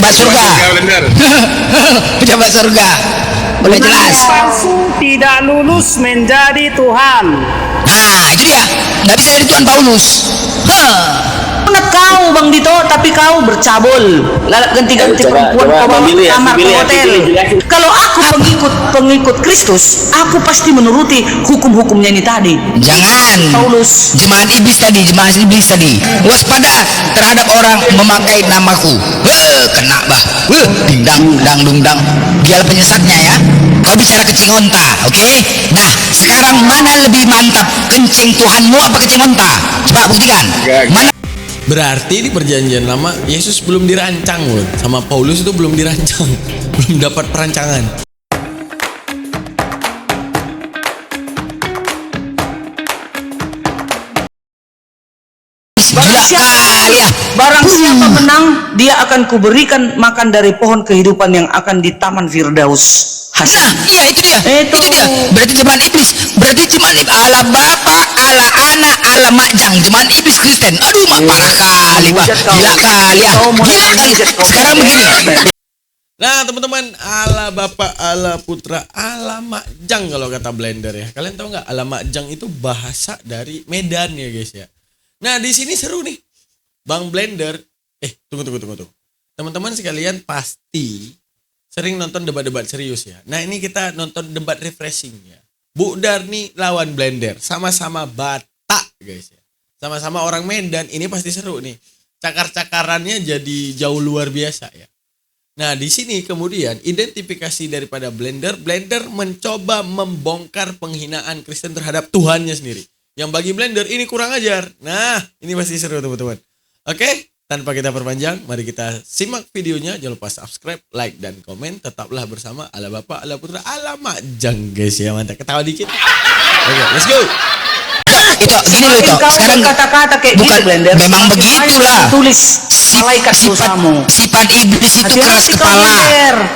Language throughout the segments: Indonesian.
pejabat surga. Pejabat surga. Boleh jelas. Palsu tidak lulus menjadi Tuhan. Nah, itu dia. Nggak bisa jadi Tuhan Paulus. Kau Bang Dito, tapi kau bercabul ganti-ganti perempuan kau bawa kamar ke hotel. Kalau aku pengikut Kristus, aku pasti menuruti hukum-hukumnya ini tadi. Jangan. Paulus, jemaat iblis tadi. Waspada terhadap orang memakai namaku. Kena bah. Dingdang dungdang. Dialah penyesatnya ya. Kau bicara kencing onta, oke? Nah, sekarang mana lebih mantap, kencing Tuhanmu apa kencing onta? Coba buktikan. Mana? Berarti di perjanjian lama Yesus belum dirancang loh, sama Paulus itu belum dirancang, belum dapat perancangan. Barang siapa menang, dia akan kuberikan makan dari pohon kehidupan yang akan di Taman Firdaus. Nah, iya itu dia. Berarti jemaat iblis. Berarti jemaat ala bapak, ala anak, ala makjang. Jemaat iblis Kristen. Aduh, parah kali, bah. Gila kali ya. Gila kali. Sekarang begini. Nah, teman-teman, ala bapak, ala putra, ala makjang kalau kata Blender ya. Kalian tahu nggak? Ala makjang itu bahasa dari Medan ya, guys ya. Nah, di sini seru nih. Bang Blender, tunggu. Teman-teman sekalian pasti sering nonton debat-debat serius ya. Nah, ini kita nonton debat refreshing ya. Bu Dar nih lawan Blender, sama-sama Batak guys ya. Sama-sama orang Medan, ini pasti seru nih. Cakar-cakarannya jadi jauh luar biasa ya. Nah, di sini kemudian identifikasi daripada Blender mencoba membongkar penghinaan Kristen terhadap Tuhannya sendiri. Yang bagi Blender ini kurang ajar. Nah, ini pasti seru teman-teman. Oke, tanpa kita perpanjang, mari kita simak videonya. Jangan lupa subscribe, like, dan komen. Tetaplah bersama ala bapak, ala putra, ala makjang guys ya. Mantap, ketawa dikit. Oke, let's go. Itu gini loh itu. Sekarang kata-kata kayak bukan gitu, Blender. memang begitulah. Tulis malaikat dosamu. Sifat iblis itu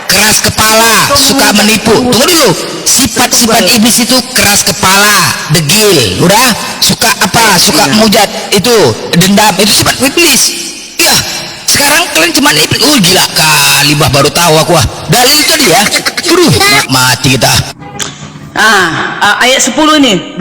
keras kepala, suka menipu. Tunggu dulu. Sifat iblis itu keras kepala, degil, udah, suka mujat, itu dendam, itu sifat iblis. Ya, sekarang kalian cuma iblis. Gila kali, bah, baru tahu aku. Dalil tadi ya. Mati kita. Ayat 10 ini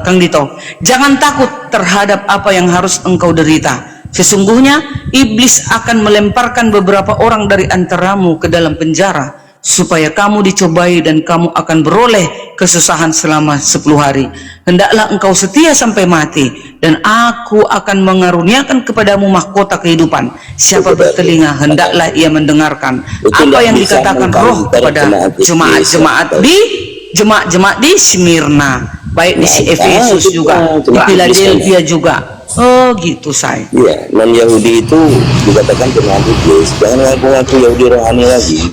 Kang Dito, jangan takut terhadap apa yang harus engkau derita. Sesungguhnya iblis akan melemparkan beberapa orang dari antaramu ke dalam penjara, supaya kamu dicobai dan kamu akan beroleh kesusahan selama 10 hari. Hendaklah engkau setia sampai mati, dan aku akan mengaruniakan kepadamu mahkota kehidupan. Siapa bertelinga, hendaklah ia mendengarkan apa yang dikatakan Roh kepada jemaat di Smyrna, baik di Efesus juga, di Philadelphia juga. Oh gitu, say. Iya, non Yahudi itu dikatakan jemaat iblis. Jangan ngaku-ngaku Yahudi rohani lagi.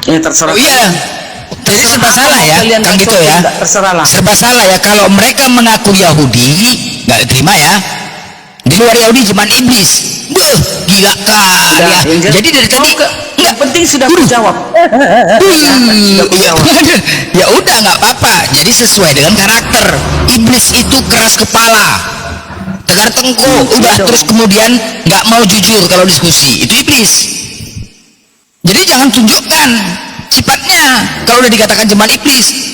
Ya terserah. Oh iya. Jadi serba salah ya, Kang gitu ya. Serba salah ya kalau mereka mengaku Yahudi, nggak diterima ya. Di luar Yahudi jemaat iblis. Gila kali ya. Jadi dari tadi yang penting sudah menjawab. Ya udah, nggak apa-apa. Jadi sesuai dengan karakter. Iblis itu keras kepala, tegar tengkuk, udah, terus kemudian nggak mau jujur kalau diskusi. Itu iblis. Jadi jangan tunjukkan sifatnya. Kalau udah dikatakan jemaat iblis,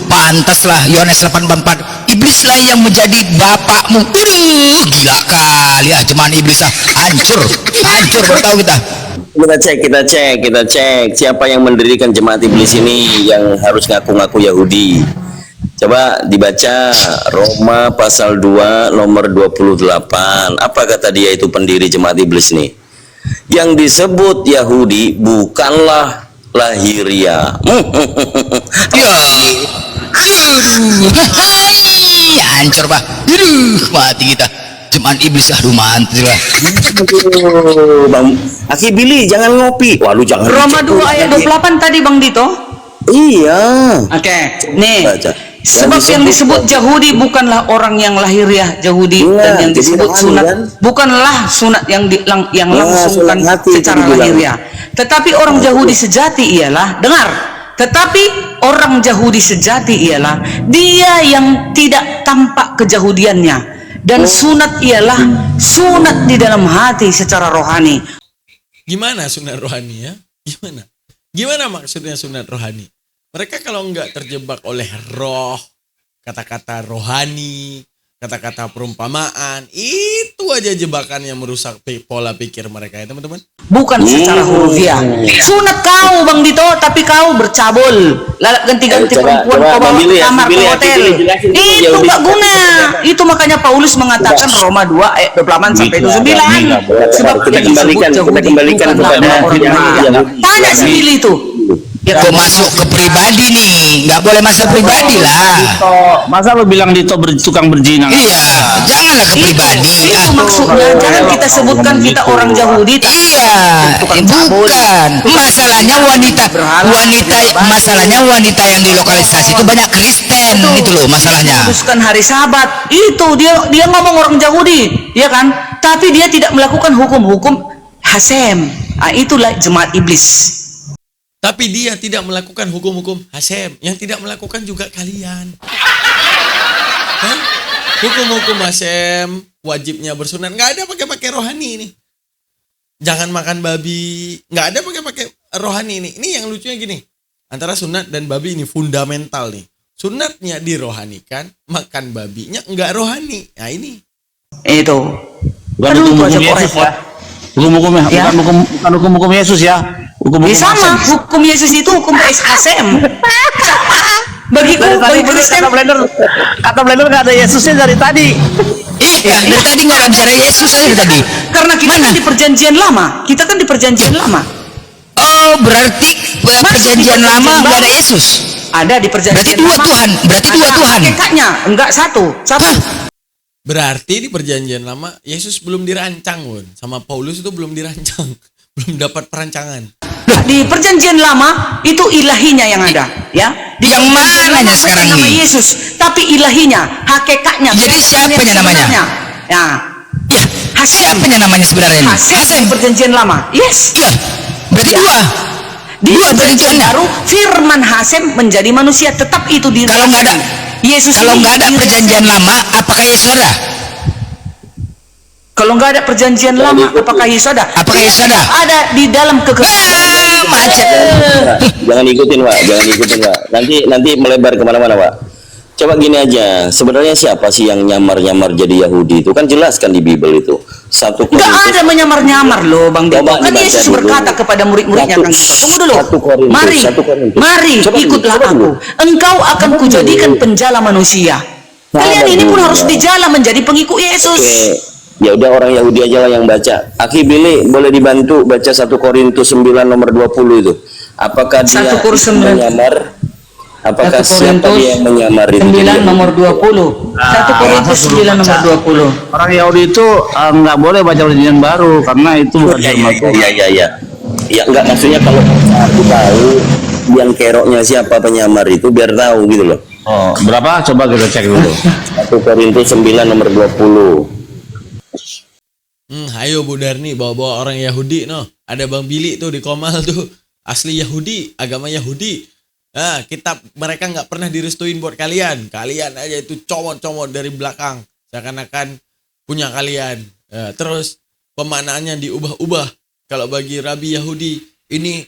pantaslah Yohanes 8:4, iblislah yang menjadi bapakmu. Gila kali ya, jemaat iblis hancur baru tahu kita. Kita cek siapa yang mendirikan jemaat iblis ini yang harus ngaku-ngaku Yahudi. Coba dibaca Roma pasal 2 nomor 28. Apa kata dia itu pendiri jemaat iblis nih? Yang disebut Yahudi bukanlah lahiriah. Ya. Hancur, Pak. Mati kita. Jemaat iblis, mantri lah. Bang Aki Billy, jangan ngopi. Wah, lu jangan. Roma 2 ayat 28 tadi, Bang Dito. Iya. Oke, nih. Baca. Sebab yang disebut Yahudi bukanlah orang yang lahiriah Yahudi, dan yang disebut sunat bukanlah sunat yang langsungkan secara lahiriah. Tetapi orang Yahudi sejati ialah, dengar, tetapi orang Yahudi sejati ialah dia yang tidak tampak kejahudiannya, dan sunat ialah sunat di dalam hati secara rohani. Gimana sunat rohani ya? Gimana? Gimana maksudnya sunat rohani? Mereka kalau nggak terjebak oleh roh, kata-kata rohani, kata-kata perumpamaan, itu aja jebakan yang merusak pola pikir mereka ya teman-teman. Bukan secara hurufiah. Sunat kau Bang Dito, tapi kau bercabul. Lalat ganti-ganti Coba, perempuan kau bawa Bang ke Billy ya, kamar Billy ke ya, hotel. Billy jelasin dulu, Itu Yahudi. nggak guna. Itu makanya Paulus mengatakan Roma 2 ayat 28 sampai 29. Sebab Kita yang disebut kembalikan Yahudi kepada bukan nama orang Yahudi. Yahudi. Tanya si Billy itu. Ya Kok kan? masuk ke pribadi nih? Nggak boleh masuk pribadi lah. Dito, masa lo bilang Dito tukang berjinang? Iya, janganlah ke pribadi. Itu Ah, maksudnya. Jangan kita sebutkan kita orang Yahudi. iya, Tukang cabul. bukan. Masalahnya masalahnya wanita yang dilokalisasi itu banyak Kristen gitu loh masalahnya. Memutuskan hari Sabat. Itu dia ngomong orang Yahudi, ya kan? Tapi dia tidak melakukan hukum-hukum Hasem. Nah, itulah jemaat iblis. Tapi dia tidak melakukan hukum-hukum Hasem. Yang tidak melakukan juga kalian. Hah? Hukum-hukum Hasem, wajibnya bersunat. Nggak ada pakai-pakai rohani nih. Jangan makan babi. Nggak ada pakai-pakai rohani ini. Ini yang lucunya gini. Antara sunat dan babi ini fundamental nih. Sunatnya dirohanikan, makan babinya nggak rohani. Nah ini. Itu. Bukan Aduh, hukum baca Yesus korek, ya. Hukum-hukumnya, Ya. bukan hukum Yesus ya. Hukum Sama hukum Yesus itu hukum Hasem. Bagiku, bagi Kristen. Kata Blender nggak ada Yesusnya dari tadi. Iya, dari tadi nggak ada bicara Yesus aja dari tadi. Karena kita kan di perjanjian lama. Kita kan di perjanjian lama. Oh, berarti perjanjian lama nggak ada Yesus. Ada di perjanjian Berarti dua lama. Tuhan. Berarti dua Ada Tuhan. hakikatnya, enggak satu. Berarti di perjanjian lama Yesus belum dirancang, Won. Sama Paulus itu belum dirancang. Belum dapat perancangan. Di perjanjian lama itu ilahinya yang ada, ya. Di Yang perjanjian mananya lama sekarang nama nih? Yesus, tapi ilahinya, hakikatnya. Jadi siapanya yang namanya? sebenarnya. Ya, Ya, Hasem. siapanya namanya sebenarnya ini? Hasem di perjanjian lama. Yes. Iya, berarti Ya. dua. Di Dua perjanjian penentuannya. baru firman Hasem menjadi manusia, tetap itu di Kalau nggak ada, Yesus kalau ini nggak ada diri perjanjian lama, apakah Yesus ada? Kalau nggak ada perjanjian lama, apakah Yesus ada? Apakah Yesus ada? Ada di dalam kekekalan. Macet. Jangan ikutin Pak, jangan ikutin Pak. Nanti melebar kemana-mana Pak. Coba gini aja, sebenarnya siapa sih yang nyamar-nyamar jadi Yahudi itu? Kan jelas kan di Bible itu. Satu Nggak Korintus. ada menyamar-nyamar loh Bang Dito. Coba Kan dibaca Yesus dulu. berkata kepada murid-muridnya Satu- Kang Dito. Tunggu dulu. Satu Korintus, Mari, satu Korintus. mari Coba dulu, ikutlah coba dulu. aku. Engkau akan kujadikan penjala manusia. Kalian ini pun dulu. harus dijala menjadi pengikut Yesus. Oke. Ya udah orang Yahudi aja lah yang baca. Aki Billy boleh dibantu baca 1 Korintus 9 nomor 20 itu. Apakah dia 1 Korintus 9. menyamar? Apakah 1 siapa Korintus dia yang menyamar itu? 9 nomor 20. 1 Korintus 9 nomor 20. Orang Yahudi itu nggak boleh baca perjanjian baru karena itu bukan Ya, firman Tuhan. ya. Ya enggak, maksudnya kalau aku tahu yang keroknya siapa penyamar itu biar tahu gitu loh. Oh, berapa? Coba kita cek dulu. 1 Korintus 9 nomor 20. Ayo Bu Darni bawa-bawa orang Yahudi no. Ada Bang Billy tuh di Komal tuh. Asli Yahudi, agama Yahudi. Nah, kitab mereka nggak pernah direstuin buat kalian. Kalian aja itu comot-comot dari belakang. Seakan-akan punya kalian. Terus pemaknaannya diubah-ubah. Kalau bagi Rabi Yahudi ini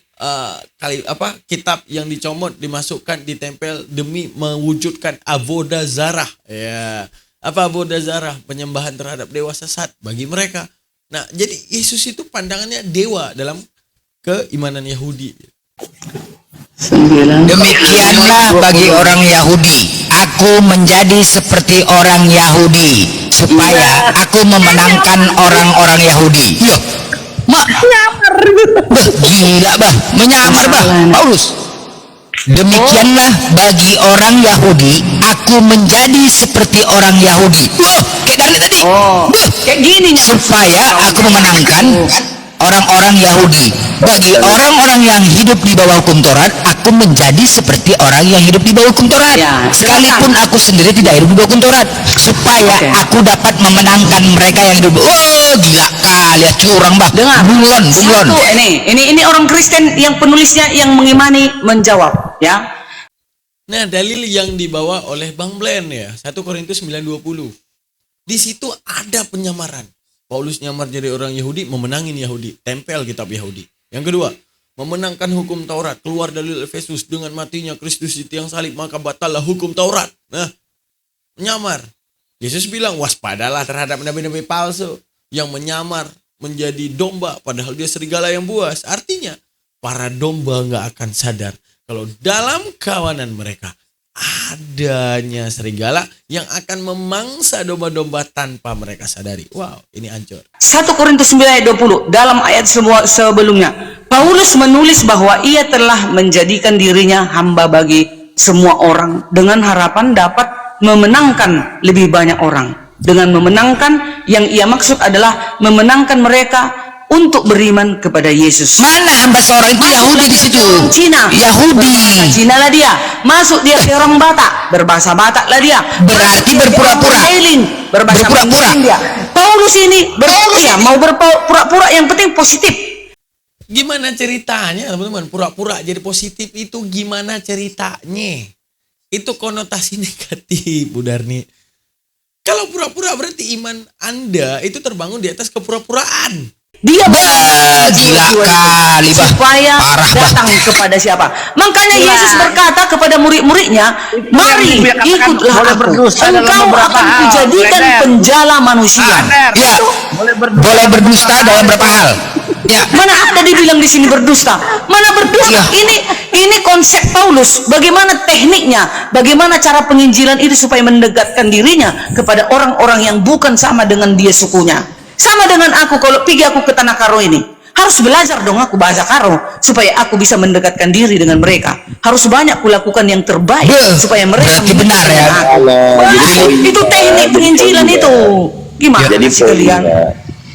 kitab yang dicomot dimasukkan ditempel demi mewujudkan avodah zarah. Ya. Apa avodah zarah? Penyembahan terhadap dewa sesat bagi mereka. Nah, jadi Yesus itu pandangannya dewa dalam keimanan Yahudi. Demikianlah bagi orang Yahudi. Aku menjadi seperti orang Yahudi supaya aku memenangkan orang-orang Yahudi. Loh, mak nyamar. Gila bah, menyamar bah, Paulus. Demikianlah bagi orang Yahudi, aku menjadi seperti orang Yahudi. Loh, kayak dari tadi. Oh, kayak gini nih. Supaya aku memenangkan orang-orang Yahudi. Bagi orang-orang yang hidup di bawah hukum Taurat, aku menjadi seperti orang yang hidup di bawah hukum Taurat. Ya, Sekalipun aku sendiri tidak hidup di bawah hukum Taurat, supaya Oke. aku dapat memenangkan mereka yang hidup. Oh, gila kali ya, curang bah. Dengar. Bunglon. Satu, ini orang Kristen yang penulisnya yang mengimani menjawab, ya. Nah, dalil yang dibawa oleh Bang Blen ya, 1 Korintus 9:20. Di situ ada penyamaran. Paulus nyamar jadi orang Yahudi, memenangin Yahudi, tempel kitab Yahudi. Yang kedua, memenangkan hukum Taurat, keluar dari Efesus dengan matinya Kristus di tiang salib, maka batallah hukum Taurat. Nah, menyamar. Yesus bilang, waspadalah terhadap nabi-nabi palsu yang menyamar menjadi domba, padahal dia serigala yang buas. Artinya, para domba nggak akan sadar kalau dalam kawanan mereka adanya serigala yang akan memangsa domba-domba tanpa mereka sadari. Wow, ini hancur. 1 Korintus 9 ayat 20, dalam ayat sebelumnya, Paulus menulis bahwa ia telah menjadikan dirinya hamba bagi semua orang dengan harapan dapat memenangkan lebih banyak orang. Dengan memenangkan, yang ia maksud adalah memenangkan mereka untuk beriman kepada Yesus. Mana hamba seorang itu Yahudi di situ? Cina. Yahudi. Cina lah dia. Masuk dia ke orang Batak, berbahasa Batak lah dia. Berarti berpura-pura. Berbahasa Berpura-pura. Mandarin dia. Paulus ini mau berpura-pura, yang penting positif. Gimana ceritanya teman-teman? Pura-pura jadi positif itu gimana ceritanya? Itu konotasi negatif, Bu Darni. Kalau pura-pura berarti iman Anda itu terbangun di atas kepura-puraan. Dia gila kali, bah. supaya Parah, bah. datang kepada siapa? Makanya Yesus berkata kepada murid-muridnya, mari ikutlah aku, engkau akan kujadikan penjala manusia. Ya, boleh berdusta dalam berapa hal? Ya, Mana ada dibilang di sini berdusta? Mana berdusta? Iya. Ini konsep Paulus. Bagaimana tekniknya? Bagaimana cara penginjilan itu supaya mendekatkan dirinya kepada orang-orang yang bukan sama dengan dia sukunya. Sama dengan aku, kalau pergi aku ke Tanah Karo ini, harus belajar dong aku bahasa Karo supaya aku bisa mendekatkan diri dengan mereka. Harus banyak kulakukan yang terbaik supaya mereka berarti benar ya. Itu teknik penginjilan itu. Gimana Jadi sih kalian?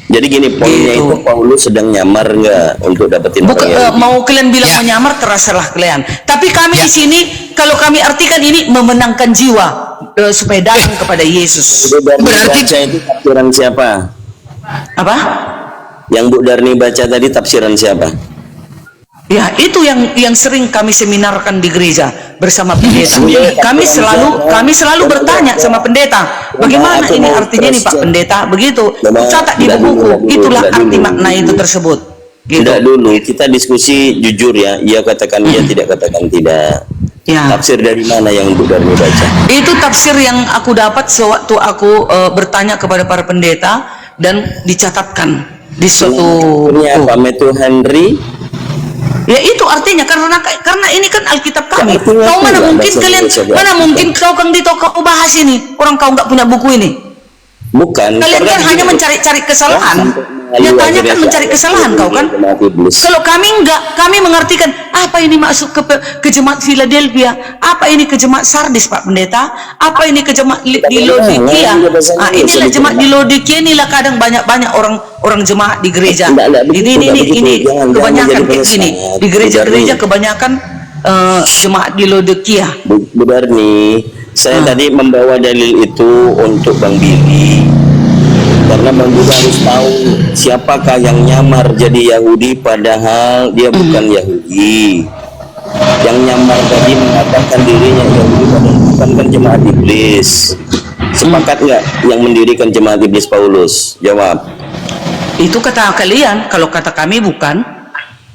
Jadi gini, poinnya Gitu. itu Paulus sedang nyamar nggak untuk dapetin Bukan, orang Yahudi? mau kalian bilang Ya. menyamar, terserah kalian. Tapi kami Ya. di sini, kalau kami artikan ini memenangkan jiwa supaya datang kepada Yesus. Berarti Berarti- baca itu tafsiran siapa? Apa? Yang Bu Darni baca tadi tafsiran siapa? Ya, itu yang sering kami seminarkan di gereja bersama pendeta. Kami selalu bertanya sama pendeta, bagaimana ini artinya nih Pak Pendeta? Begitu. Catat di buku. Itulah arti makna itu tersebut. Gitu. Tidak dulu, kita diskusi jujur ya. Ia katakan iya, tidak katakan tidak. Ya. Tafsir dari mana yang Bu Darni baca? Itu tafsir yang aku dapat sewaktu aku bertanya kepada para pendeta dan dicatatkan di suatu Ini buku. apa? Metu Henry? Ya itu artinya karena ini kan Alkitab kami. Ya, artinya Kau mana apa? mungkin Bahasa kalian, Indonesia, mana Alkitab. mungkin Kang Dito kau bahas ini? Orang kau nggak punya buku ini. Bukan. Kalian karena kan hanya gini, mencari-cari kesalahan. Dia tanya kan mencari kesalahan kau kan? Kalau kami enggak, kami mengartikan apa ini masuk ke jemaat Philadelphia, apa ini ke jemaat Sardis Pak Pendeta, apa ini ke jemaat di Laodikia. Ah, inilah jemaat di Laodikia, inilah kadang banyak orang jemaat di gereja. Ini kebanyakan kayak gini di gereja-gereja kebanyakan jemaat di Laodikia. Bu Darni, saya tadi membawa dalil itu untuk Bang Billy. Karena Bang Billy harus tahu siapakah yang nyamar jadi Yahudi padahal dia bukan Yahudi. Yang nyamar tadi mengatakan dirinya Yahudi padahal bukan kan jemaat iblis. Sepakat nggak yang mendirikan jemaat iblis Paulus? Jawab. Itu kata kalian, kalau kata kami bukan.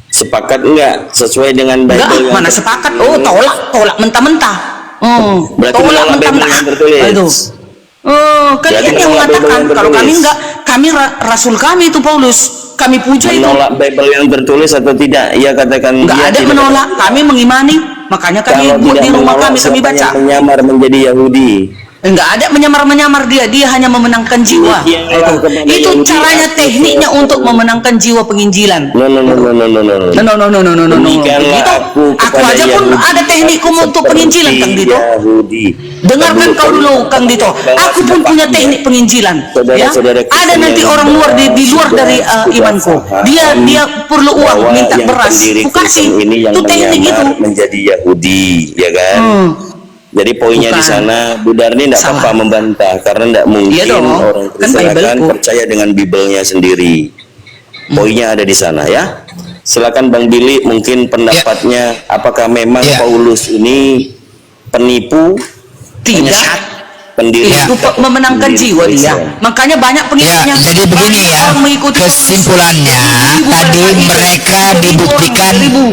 Sepakat nggak sesuai dengan Bible? Enggak, yang mana sepakat? Oh, tolak mentah-mentah. Berarti Tolak menolak Bible mentah-mentah. yang tertulis. Itu. Oh, kalian Berarti yang menolak Bible mengatakan. yang Kalau kami tertulis. enggak, kami rasul kami itu Paulus. Kami puja itu. Menolak Bible yang tertulis atau tidak? Ia katakan Enggak dia ada tidak. menolak. Kami mengimani. Makanya kami Kalau buat tidak di rumah menolak, kami siapa baca. yang menyamar menjadi Yahudi? Enggak ada menyamar-menyamar dia hanya memenangkan jiwa. Demikianlah kepada Itu Yahudi, caranya, aku tekniknya untuk memenangkan jiwa penginjilan. No. No. Demikianlah Itu aku aku kepada aja pun Yahudi, ada teknikku untuk penginjilan, Kang Dito. Yahudi. Dengarkan kau dulu, Kang Dito. Aku pun punya teknik penginjilan. Ya, Saudara-saudara Kristen ada nanti yang orang luar di luar sudah dari imanku. Dia perlu uang, bahwa minta yang beras. pendiri Aku kasih. Kristen ini yang Itu teknik itu. menyamar menjadi Yahudi, ya kan? Jadi poinnya di Bukan. sana, Bu Darni tidak Salah. apa-apa membantah karena tidak mungkin Iya dong. orang Kan Kristen akan Bible-ku. percaya dengan Bible-nya sendiri. Poinnya ada di sana ya. Silakan Bang Billy, mungkin pendapatnya apakah memang Ya. Paulus ini penipu? Tidak. pendiri Itu memenangkan jiwa dia. Makanya banyak pengikutnya. Ya, jadi begini Banyak ya, orang mengikuti kesimpulannya tadi mereka dibuktikan itu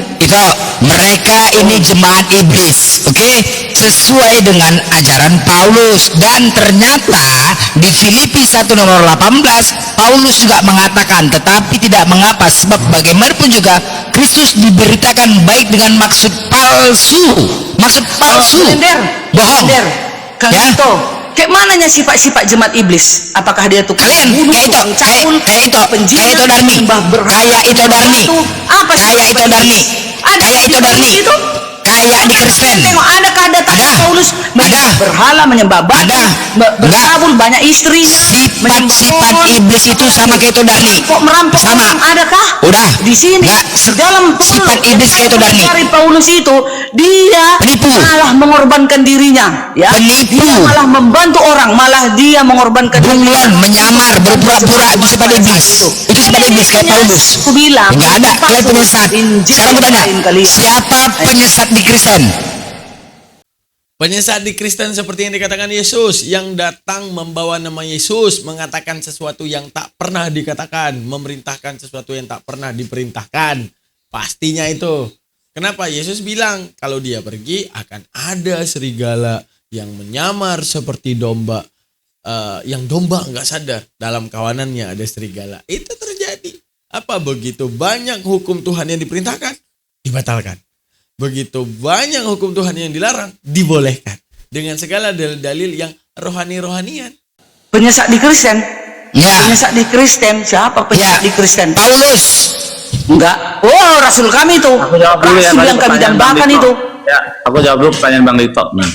mereka ini jemaat iblis, oke, sesuai dengan ajaran Paulus. Dan ternyata di Filipi 1 nomor 18 Paulus juga mengatakan, tetapi tidak mengapa, sebab bagaimanapun juga Kristus diberitakan baik dengan maksud palsu, bohong. Kang Ya. Tito, kayak mananya sifat-sifat jemaat iblis? Apakah dia tuh Kalian kayak itu, kayak itu Darmi, kayak itu Darmi, Apa sih? kayak itu Darmi, Ada kayak itu Darmi, itu? kayak di Kristen. Tengok, adakah ada tanda Ada. Paulus Ada. berhala, menyembah batu, Ada. berkabul banyak istrinya, Sifat-sifat iblis itu sama kayak itu Darmi, kok merampok sama. orang, adakah? Udah. Di sini Nggak. di dalam Sifat iblis kayak itu Darmi. Dari Paulus itu dia Penipu. malah mengorbankan dirinya, ya. Penipu. Dia malah membantu orang, malah dia mengorbankan bunglon, menyamar, berpura-pura, itu sifat iblis. Itu sifat iblis kayak Paulus. Aku bilang, Enggak ada, kalian penyesat. Sekarang aku tanya, siapa penyesat di Kristen? Penyesat di Kristen seperti yang dikatakan Yesus, yang datang membawa nama Yesus, mengatakan sesuatu yang tak pernah dikatakan, memerintahkan sesuatu yang tak pernah diperintahkan. Pastinya itu. Kenapa? Yesus bilang kalau dia pergi akan ada serigala yang menyamar seperti domba, yang domba nggak sadar dalam kawanannya ada serigala. Itu terjadi. Apa begitu banyak hukum Tuhan yang diperintahkan, dibatalkan. Begitu banyak hukum Tuhan yang dilarang, dibolehkan. Dengan segala dalil-dalil yang rohani-rohanian. penyesat di Kristen. Ya, Penyesat di Kristen, siapa penyesat ya, di Kristen? Paulus. Enggak. Oh, Rasul kami itu. Aku jawab dulu ya Rasul tadi yang kami pertanyaan Bang dambakan Dito. itu. Ya, aku jawab dulu pertanyaan Bang Dito. Nah,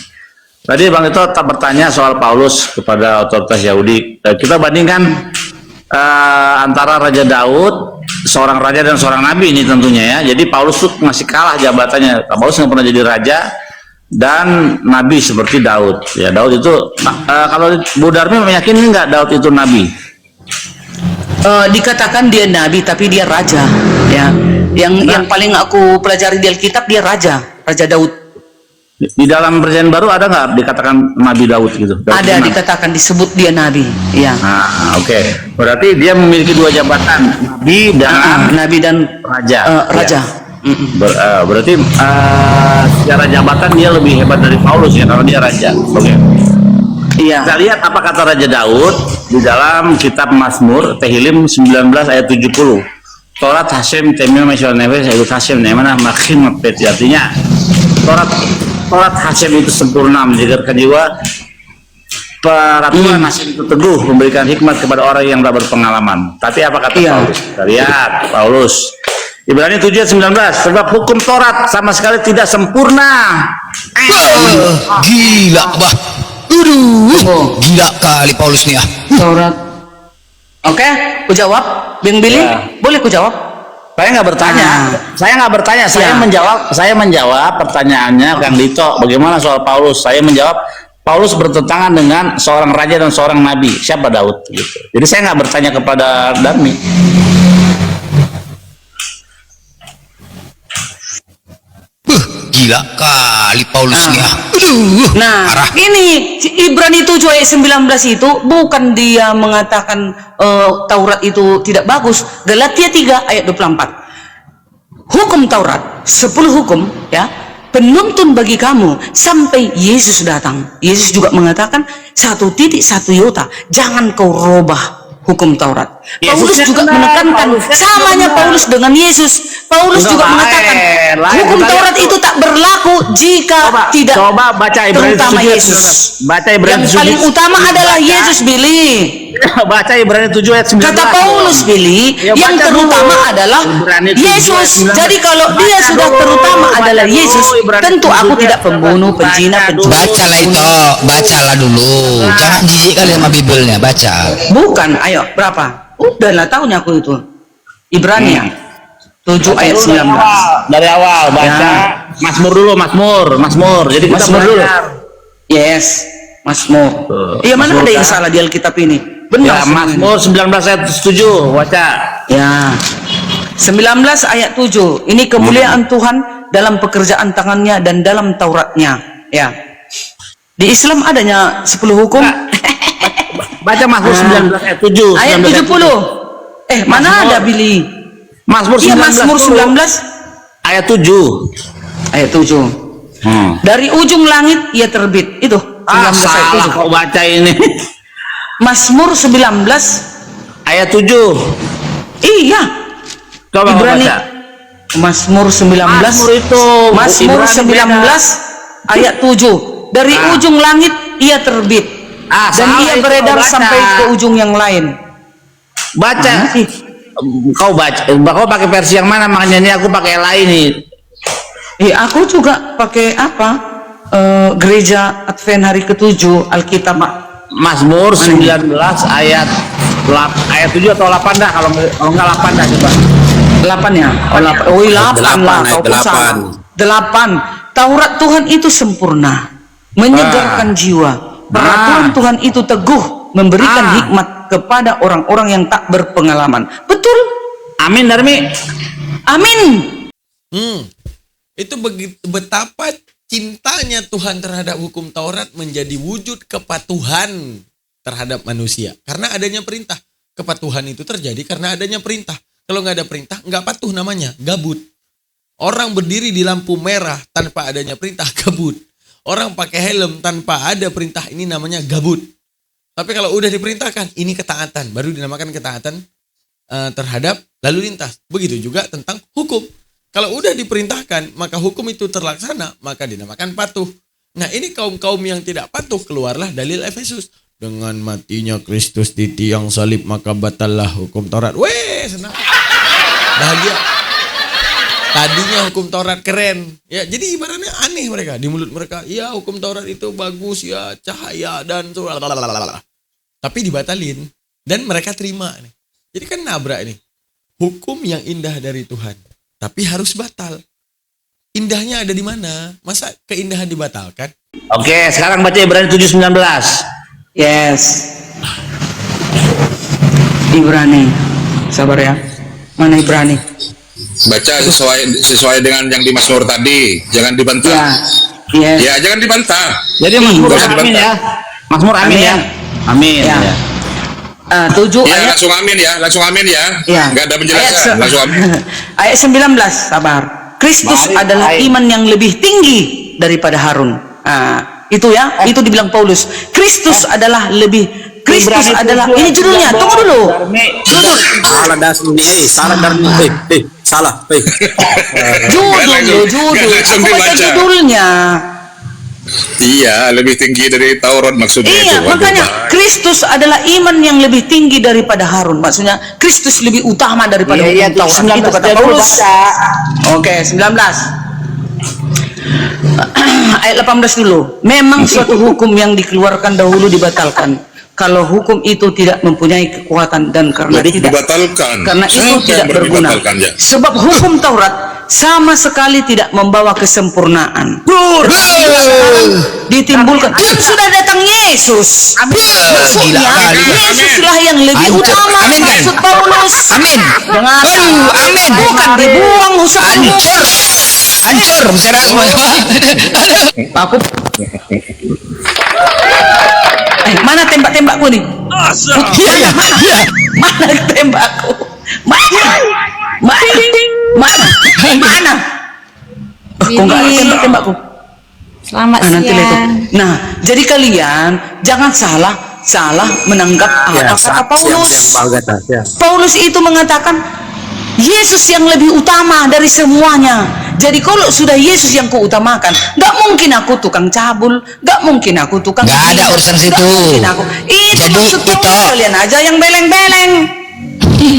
tadi Bang Dito tak bertanya soal Paulus kepada otoritas Yahudi. Kita bandingkan antara Raja Daud, seorang raja dan seorang nabi ini tentunya ya. Jadi Paulus tuh masih kalah jabatannya. Paulus nggak pernah jadi raja dan nabi seperti Daud. Ya, Daud itu kalau Bu Darmi meyakini nggak Daud itu nabi? Dikatakan dia nabi tapi dia raja, ya. Yang paling aku pelajari di Alkitab dia raja Daud. Di dalam perjanjian baru ada nggak dikatakan Nabi Daud gitu? Daud Ada itu dikatakan disebut dia nabi, ya. Nah, oke. Berarti dia memiliki dua jabatan, nabi dan Nabi dan raja. raja. Ya. Berarti secara jabatan dia lebih hebat dari Paulus ya karena dia raja. Oke. Iya. Kita lihat apa kata Raja Daud di dalam kitab Mazmur Tehillim 19 ayat 70. Torat Hashem temil mesyal neves ayat Hashem nemana makin mepet. Artinya Torat Hashem itu sempurna menjegarkan jiwa. Peraturan Hashem itu teguh memberikan hikmat kepada orang yang tak berpengalaman. Tapi apa kata Paulus? Kita lihat Paulus Ibrani 7 ayat 19. Sebab hukum Torat sama sekali tidak sempurna. Gila, bah. Gila kali Paulus nih ya. Taurat. Oke, ku jawab. Bang Billy, Ya. boleh ku jawab? Saya nggak bertanya, saya menjawab pertanyaannya Kang Dito. Bagaimana soal Paulus? Saya menjawab Paulus bertentangan dengan seorang raja dan seorang nabi. Siapa Daud? Gitu. Jadi saya nggak bertanya kepada Darmi. Gila kali Paulus nih ya. Nah, parah. ini Ibrani 7 ayat 19 itu bukan dia mengatakan Taurat itu tidak bagus. Galatia 3 ayat 24. Hukum Taurat, 10 hukum ya, penuntun bagi kamu sampai Yesus datang. Yesus juga mengatakan 1 titik 1 iota, jangan kau robah hukum Taurat. Paulus juga menekankan samanya Paulus dengan Yesus. Paulus juga mengatakan hukum Taurat itu tak berlaku jika tidak Coba baca Ibrani terutama 7 ayat Yesus. 19. Baca Ibrani Yang 7. paling utama adalah Yesus, Billy. Baca Ibrani 7 ayat 19. Kata Paulus, Billy, Ya, yang baca terutama dulu. adalah Ibrani 7 ayat Yesus. 19. Jadi kalau dia Baca sudah dulu. terutama Baca adalah dulu. Yesus, Ibrani tentu 7 aku ayat tidak 19. pembunuh, penjina, Baca pencuri. Bacalah itu, bacalah dulu. Jangan jijik kali sama Bibelnya, baca. Bukan, ayo, berapa? Udahlah tahunya aku itu. Ibrani 7 ayat 19. Dari awal baca Ya. Mazmur dulu, Mazmur. Jadi kita Mazmur dulu. belajar. Yes, Mazmur. Iya, mana Mazmur ada yang kan? salah di Alkitab ini? Ya, Benar. Mazmur 19 ayat 7 baca. Ya. 19 ayat 7. Ini kemuliaan Tuhan dalam pekerjaan tangannya dan dalam Tauratnya. Ya. Di Islam adanya 10 hukum. Baca Mazmur 19 ayat 7. Ayat 70. Mana Mazmur. ada Billy? Mazmur 19. Iya, Mazmur 19 ayat 7. ayat 7. Dari ujung langit ia terbit. Itu 19 ayat Salah 7. kok baca ini. Mazmur 19 ayat 7. iya. Coba kau Ibrani. baca. Mazmur 19. Mazmur itu Mazmur Ibrani 19 ayat 7. Dari ujung langit ia terbit. Dan salah ia itu beredar kau baca. sampai ke ujung yang lain. Baca. Mana sih? Kau baca. Kau pakai versi yang mana? Makanya ini aku pakai yang lain nih. Aku juga pakai apa? Gereja Advent hari ke-7 Alkitab. Mazmur 19 ayat 7 atau 8 dah, kalau enggak 8 dah coba. 8 ya? Oh, 8. Oh, 8 lah. Kau pun salah. 8. Taurat Tuhan itu sempurna, menyegarkan jiwa. Peraturan Tuhan itu teguh, memberikan hikmat kepada orang-orang yang tak berpengalaman. Betul? Amin, Darmi. Amin. Itu begitu betapa cintanya Tuhan terhadap hukum Taurat menjadi wujud kepatuhan terhadap manusia. Karena adanya perintah. Kepatuhan itu terjadi karena adanya perintah. Kalau nggak ada perintah, nggak patuh namanya, gabut. Orang berdiri di lampu merah tanpa adanya perintah, gabut. Orang pakai helm tanpa ada perintah, ini namanya gabut. Tapi kalau udah diperintahkan, ini ketaatan. Baru dinamakan ketaatan terhadap lalu lintas. Begitu juga tentang hukum. Kalau udah diperintahkan, maka hukum itu terlaksana, maka dinamakan patuh. Nah, ini kaum-kaum yang tidak patuh, keluarlah dalil Efesus. Dengan matinya Kristus di tiang salib, maka batallah hukum Taurat. Weh, senang. Bahagia. Tadinya hukum Taurat keren. Ya, jadi ibaratnya aneh mereka. Di mulut mereka, ya hukum Taurat itu bagus, ya cahaya dan lalalala. Tapi dibatalin. Dan mereka terima. Nih. Jadi kan nabrak ini. Hukum yang indah dari Tuhan. Tapi harus batal. Indahnya ada di mana? Masa keindahan dibatalkan? Oke, sekarang baca Ibrani 7:19. Yes. Ibrani. Sabar ya. Mana Ibrani? Baca sesuai dengan yang di Mazmur tadi, jangan dibantah. Ya. Yes. Ya, jangan dibantah. Jadi Mazmur Nggak usah amin dibantah. ya. Mazmur amin ya. Amin Ya. ya. 7 Ya, ayat. langsung amin ya, langsung amin ya. Ya. Nggak ada penjelasan, langsung amin. Ayat 19, sabar. Kristus Mari, adalah baik. iman yang lebih tinggi daripada Harun. Itu ya, itu dibilang Paulus. Kristus adalah lebih. Kristus Ibrani adalah. 7, Ini judulnya. Darmi. Tunggu dulu. Judul. Salah dasmi, salah darmi, salah, Judul. Nggak langsung Aku baca dibaca. judulnya. Iya, lebih tinggi dari Taurat maksudnya itu. Iya, Waduh, makanya Pak. Kristus adalah iman yang lebih tinggi daripada Harun. Maksudnya Kristus lebih utama daripada Iya, hukum Taurat. 19 Itu kata dulu Paulus. baca. Oke, 19. Ayat 18 dulu. Memang suatu hukum yang dikeluarkan dahulu dibatalkan. Kalau hukum itu tidak mempunyai kekuatan dan karena Waduh, tidak dibatalkan. karena itu Siapa tidak yang berguna. dibatalkan, ya? Sebab hukum Taurat sama sekali tidak membawa kesempurnaan. Sekarang ditimbulkan. Dan sudah datang Yesus. Maksudnya Gila kali. Yesuslah yang lebih Hancur. utama. Amin kan? Maksud Paulus. Amin. Dengan Amin. bukan dibuang hukum. Hancur, berserak semua. Aku. Mana tembak-tembakku nih? Iya. Mana tembakku? Mana? Kok nggak ada tembak-tembakku? Selamat Nanti lihat. siang. Nah, jadi kalian jangan salah menanggap kata Paulus. Paulus itu mengatakan Yesus yang lebih utama dari semuanya. Jadi kalau sudah Yesus yang kuutamakan, nggak mungkin aku tukang cabul, nggak mungkin aku tukang. Nggak ada zina, urusan nggak situ. mungkin aku. Itu Jadi maksud Paulus, itu- kalian aja yang beleng-beleng.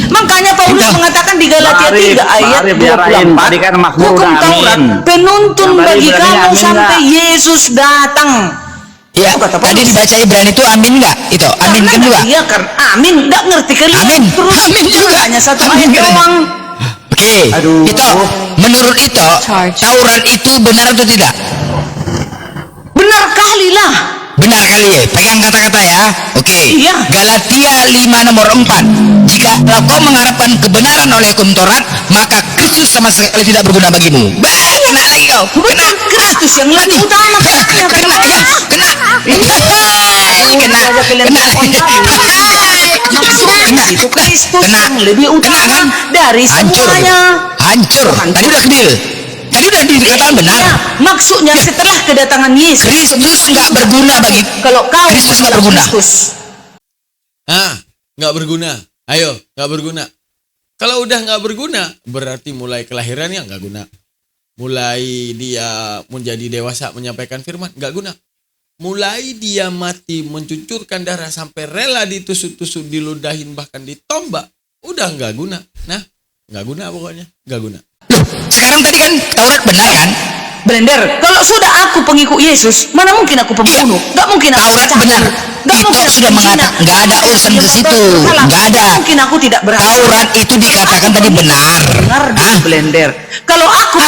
Makanya Paulus Itu. mengatakan di Galatia Mari, 3 ayat mari biarain. 24, Tadi kan Mazmur hukum udah Taurat amin. penuntun Yang tadi bagi berani kamu amin sampai nggak? Yesus datang. Ya, Itu kata tadi Paulus. dibaca Ibrani itu amin nggak? Itu amin kan juga? Iya kan, amin. Nggak ngerti kalian. Amin. Terus Amin juga. hanya satu Amin ayat kan? doang. Oke, Aduh. itu menurut itu Taurat itu benar atau tidak? Benar kali lah. Benar kali ya, pegang kata-kata ya. Oke. Iya. Galatia 5 nomor 4. Jika kau mengharapkan kebenaran oleh hukum Taurat, maka Kristus sama sekali tidak berguna bagimu. Banyak kena lagi kau. Bukan Kristus yang lebih utama katanya. Kena ya, kena. Maksudnya itu Kristus Kena. yang lebih Kena, utama kan? dari Hancur. semuanya. Hancur. Tadi udah deal. Tadi udah dikatakan benar. Ya, maksudnya setelah kedatangan Yesus, Kristus nggak berguna bagi kalau kau Kristus nggak bilang berguna. Kristus, Nggak berguna. Ayo, nggak berguna. Kalau udah nggak berguna, berarti mulai kelahirannya nggak guna. Mulai dia menjadi dewasa menyampaikan firman, nggak guna. Mulai dia mati mencucurkan darah sampai rela ditusuk-tusuk, diludahin, bahkan ditombak, udah nggak guna. Nah, nggak guna pokoknya, nggak guna. Loh, sekarang tadi kan Taurat benar kan? Blender, kalau sudah aku pengikut Yesus, mana mungkin aku pembunuh? Nggak mungkin aku Taurat pecah. benar. Nggak Itu mungkin aku sudah berzina. mengatakan nggak ada urusan ke situ, nggak ada. Nggak mungkin aku tidak berhak. Taurat itu dikatakan tadi benar. Dengar dulu, Hah? Blender. Kalau aku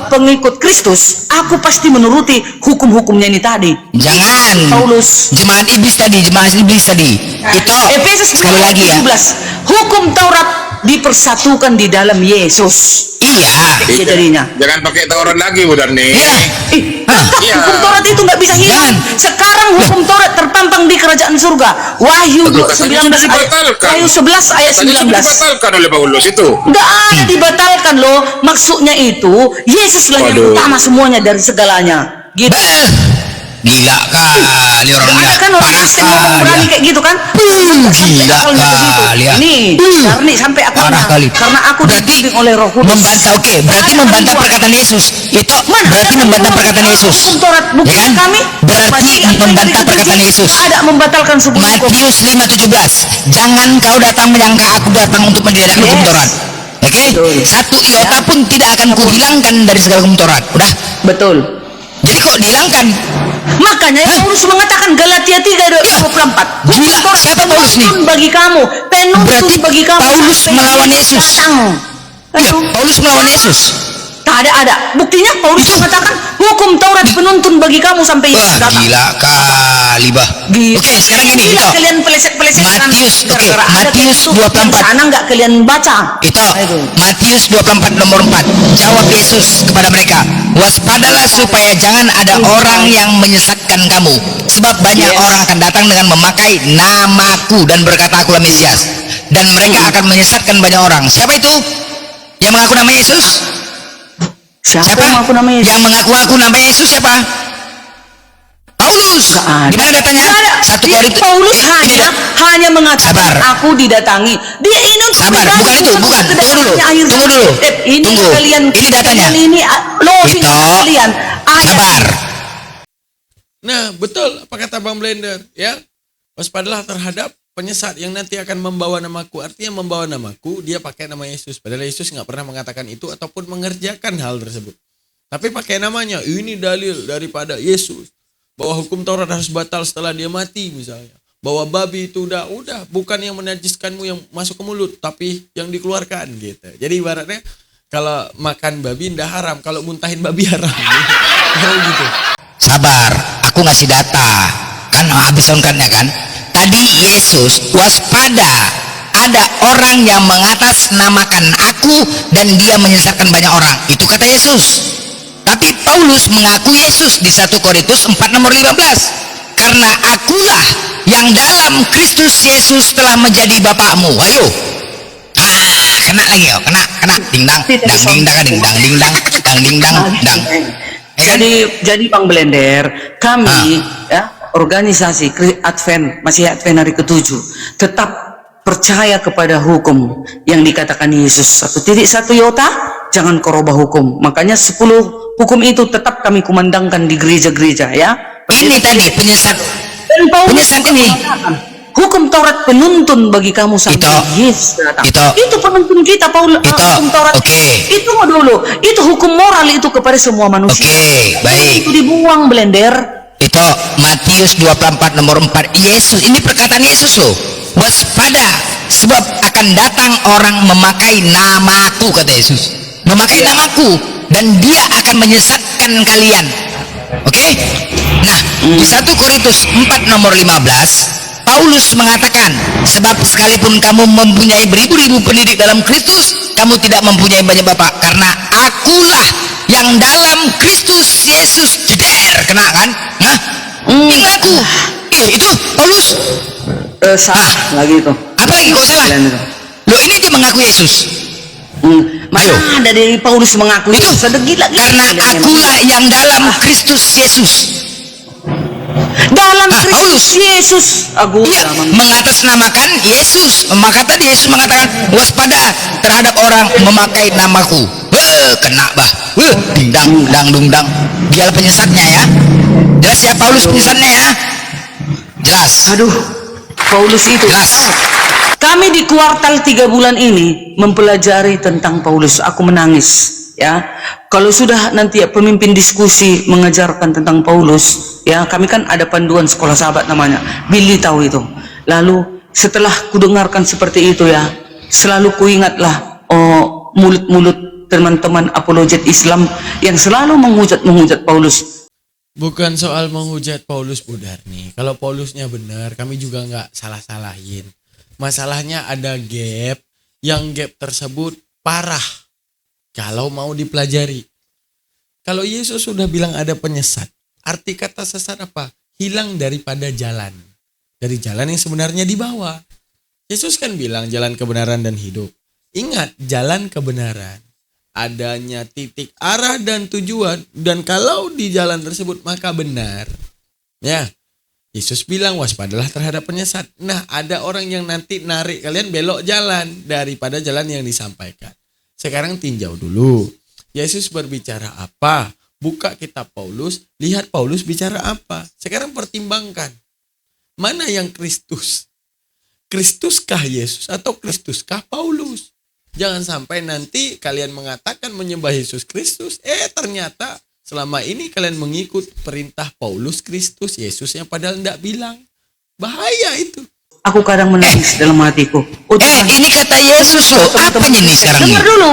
pengikut Kristus, aku pasti menuruti hukum-hukumnya ini tadi. Jangan. Paulus. Jemaat iblis tadi. Itu Efesus sekali lagi ya. 17. Hukum Taurat dipersatukan di dalam Yesus. Iya. Jadinya. Jangan pakai Taurat lagi, Bu Darni. Iya. Iya. Hukum Taurat itu nggak bisa hilang. Jangan. Sekarang hukum Taurat terpampang di kerajaan surga. Wahyu Loh, katanya 19 sudah ayat dibatalkan. Wahyu 11 ayat Tadi sudah 19. dibatalkan oleh Paulus itu. Nggak ada dibatalkan loh. Maksudnya itu Yesus lah yang Waduh. utama semuanya dari segalanya. Gitu. Gila kali orang Nggak ada gila. kan orang Parah Kristen ngomong berani kali. kayak gitu kan? Gila Akalnya ke situ. kali ya. Nih, Darni sampai akalnya. Parah kali. Karena aku Berarti dibimbing oleh Roh Kudus. membantah, oke, berarti membantah perkataan Yesus. Itu berarti membantah perkataan Yesus. Hukum Taurat bukan Ya kan? kami. Berarti membantah perkataan Yesus. Ada membatalkan hukum. Matius 5:17. Jangan kau datang menyangka aku datang untuk meniadakan hukum Yes. Taurat. Oke? Satu iota pun tidak akan kuhilangkan dari segala hukum Taurat. Udah. Betul. Jadi kok dihilangkan? Makanya Paulus mengatakan Galatia 3:24. Gila, siapa Paulus nih? Penuntun bagi kamu, penuntun Berarti bagi kamu. Paulus sampai melawan Yesus. datang. Ya, Aduh. Paulus melawan Yesus. Tak ada. Buktinya Paulus mengatakan hukum Taurat penuntun bagi kamu sampai Yesus Wah, datang. gila kali, bah. Gila. Oke, sekarang ini Gila, Dito. kalian peleset-peleset Matius, oke, gara-gara ada Matius tuh 24. yang sana nggak kalian baca. Itu Aduh. Matius 24 nomor 4. Jawab Yesus kepada mereka, waspadalah supaya jangan ada orang yang menyesatkan kamu, sebab banyak orang akan datang dengan memakai namaku dan berkata akulah Mesias, dan mereka akan menyesatkan banyak orang. Siapa itu yang mengaku nama Yesus? Siapa yang aku namanya? Yang mengaku nama Yesus siapa? Paulus. Nggak ada. Di mana datanya? Nggak ada. Satu Dia- Korintus. Paulus ini hanya mengatakan Sabar. aku didatangi. Dia ini untuk Sabar, pribadi, bukan itu, bukan. Tunggu dulu. kedatangannya akhir Tunggu dulu. ini Tunggu. kalian Ini datanya. ini losing Itu. kalian. Sabar. Nah, betul apa kata Bang Blender, ya? Waspadalah terhadap penyesat yang nanti akan membawa namaku. Artinya membawa namaku, dia pakai nama Yesus. Padahal Yesus nggak pernah mengatakan itu ataupun mengerjakan hal tersebut. Tapi pakai namanya, ini dalil daripada Yesus. Bahwa hukum Taurat harus batal setelah dia mati misalnya. Bahwa babi itu udah bukan yang menajiskanmu yang masuk ke mulut, tapi yang dikeluarkan gitu. Jadi ibaratnya kalau makan babi ndak haram, kalau muntahin babi haram. Gitu. Sabar, aku ngasih data. Kan habis soundcardnya kan. Tadi Yesus waspada, ada orang yang mengatasnamakan aku dan dia menyesatkan banyak orang. Itu kata Yesus. Tapi Paulus mengaku Yesus di 1 Korintus 4 nomor 15. Karena akulah yang dalam Kristus Yesus telah menjadi bapakmu. Ayo. Kena lagi ya, kena dingdang, dang dingdang, dingdang dingdang, dang dingdang, dang. Jadi Bang Blender, kami ya organisasi Advent, masih Advent hari ke-7, tetap percaya kepada hukum yang dikatakan Yesus 1.1 iota, jangan kau rubah hukum. Makanya 10 hukum itu tetap kami kumandangkan di gereja-gereja ya. Ini tadi penyesat. Dan Paulus Penyesat juga ini. mengatakan, hukum Taurat penuntun bagi kamu sampai Itu. Yesus datang. Itu. Itu penuntun kita Paulus. Itu. Hukum Taurat. Oke. Itu dulu. Itu hukum moral itu kepada semua manusia. Oke, baik. Itu dibuang Blender. Itu Matius 24 nomor 4. Yesus, ini perkataan Yesus loh. Waspada, sebab akan datang orang memakai namaku, kata Yesus. Memakai namaku dan dia akan menyesatkan kalian. Oke? Nah, di 1 Korintus 4 nomor 15, Paulus mengatakan, sebab sekalipun kamu mempunyai beribu-ribu pendidik dalam Kristus, kamu tidak mempunyai banyak bapak, karena akulah yang dalam Kristus Yesus. Jeder, kena kan? Nah, ini aku. Itu Paulus. Salah lagi itu. Apa lagi kok salah? Loh, ini dia mengaku Yesus. Mana ada dari Paulus mengaku Itu gila, karena akulah yang dalam Kristus Yesus. dalam Paulus. Kristus Yesus. Aku Iya, mengatasnamakan Yesus. Maka tadi Yesus mengatakan, waspada terhadap orang memakai namaku. Kena bah. Dingdang, dang, dungdang. Dialah penyesatnya ya. Jelas ya Paulus penyesatnya ya. Jelas. Aduh, Paulus itu. Jelas. Kami di kuartal 3 bulan ini mempelajari tentang Paulus. Aku menangis. Ya, kalau sudah nanti ya pemimpin diskusi mengajarkan tentang Paulus, ya kami kan ada panduan sekolah sahabat namanya. Billy tahu itu. Lalu setelah kudengarkan seperti itu ya, selalu kuingatlah mulut-mulut teman-teman apologet Islam yang selalu menghujat Paulus. Bukan soal menghujat Paulus, Budar nih. Kalau Paulusnya benar, kami juga nggak salah-salahin. Masalahnya ada gap, yang gap tersebut parah kalau mau dipelajari. Kalau Yesus sudah bilang ada penyesat, arti kata sesat apa? Hilang daripada jalan. Dari jalan yang sebenarnya dibawa. Yesus kan bilang jalan kebenaran dan hidup. Ingat, jalan kebenaran. Adanya titik arah dan tujuan. Dan kalau di jalan tersebut maka benar. Ya, Yesus bilang waspadalah terhadap penyesat. Nah, ada orang yang nanti narik kalian belok jalan daripada jalan yang disampaikan. Sekarang tinjau dulu. Yesus berbicara apa? Buka kitab Paulus, lihat Paulus bicara apa. Sekarang pertimbangkan. Mana yang Kristus? Kristuskah Yesus atau Kristuskah Paulus? Jangan sampai nanti kalian mengatakan menyembah Yesus Kristus. Ternyata selama ini kalian mengikut perintah Paulus Kristus Yesus yang padahal tidak bilang. Bahaya itu. Aku kadang menangis dalam hatiku. Ini kata Yesus loh. Apanya nih sekarang Dengar nih? dulu.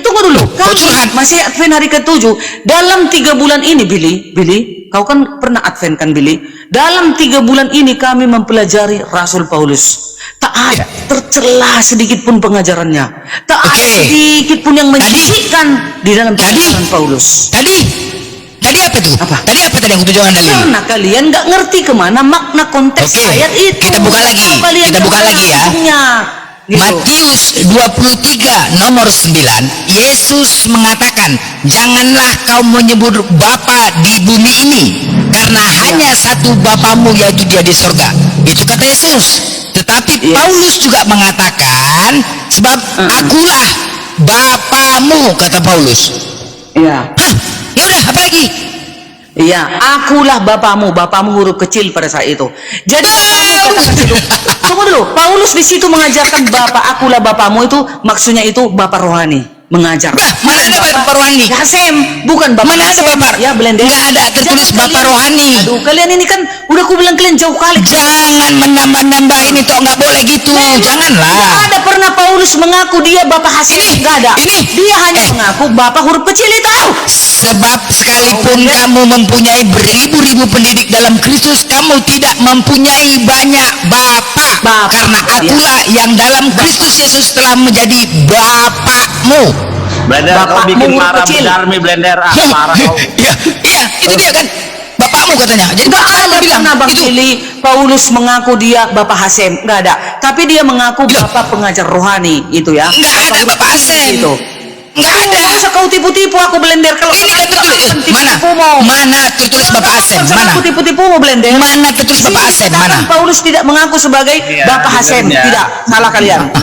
Tunggu dulu. Kami masih Advent hari ke-7. Dalam 3 bulan ini, Billy, kau kan pernah Advent kan, Billy? Dalam 3 bulan ini kami mempelajari Rasul Paulus. Tak ada tercela sedikit pun pengajarannya. Tak ada sedikit pun yang menjijikan di dalam pengajaran Paulus. Tadi apa tuh? Tadi apa tadi yang kutujukan dalil? Karena kalian nggak ngerti kemana makna konteks ayat itu. Kita buka lagi. Kita buka lagi ya. Gitu. Matius 23 nomor 9, Yesus mengatakan, janganlah kau menyebut Bapa di bumi ini, karena hanya satu Bapamu, yaitu Dia di sorga. Itu kata Yesus. Tetapi Paulus juga mengatakan, sebab akulah Bapamu, kata Paulus. Iya. Ya udah, apa lagi? Iya, akulah Bapamu huruf kecil pada saat itu. Jadi tunggu dulu, Paulus di situ mengajarkan Bapa, akulah Bapamu itu maksudnya itu Bapa rohani mengajar. Mana ada Bapa rohani? Hasem, bukan Bapa. Mana ada Bapa? Ya, Blender. Nggak ada tertulis Bapa rohani. Aduh, kalian ini kan udah aku bilang kalian jauh kali. Jangan menambah-nambah ini toh, nggak boleh gitu. Janganlah. Nggak ada pernah Paulus mengaku dia Bapa Hasem. Nggak ada. Dia hanya mengaku Bapa huruf kecil itu. Sebab sekalipun kamu mempunyai beribu-ribu pendidik dalam Kristus, kamu tidak mempunyai banyak Bapa. Karena akulah yang dalam Kristus Yesus telah menjadi Bapakmu. Blender, kau bikin marah Darmi, Blender. Marah kau. Iya, itu dia kan. Bapakmu katanya. Jadi Nggak ada pernah Bang Billy Paulus mengaku dia Bapak Hasem. Nggak ada. Tapi dia mengaku Bapak pengajar rohani itu ya. Nggak ada Bapak Hasem. Itu. Nggak ada. Nggak usah kau tipu-tipu aku, Blender. Kalau ini kan tertulis. Mana tertulis Bapak Hasem? Mana? Aku tipu-tipumu, Blender. Mana tertulis Bapak Hasem? Mana? Paulus tidak mengaku sebagai Bapak Hasem. Tidak. Salah kalian.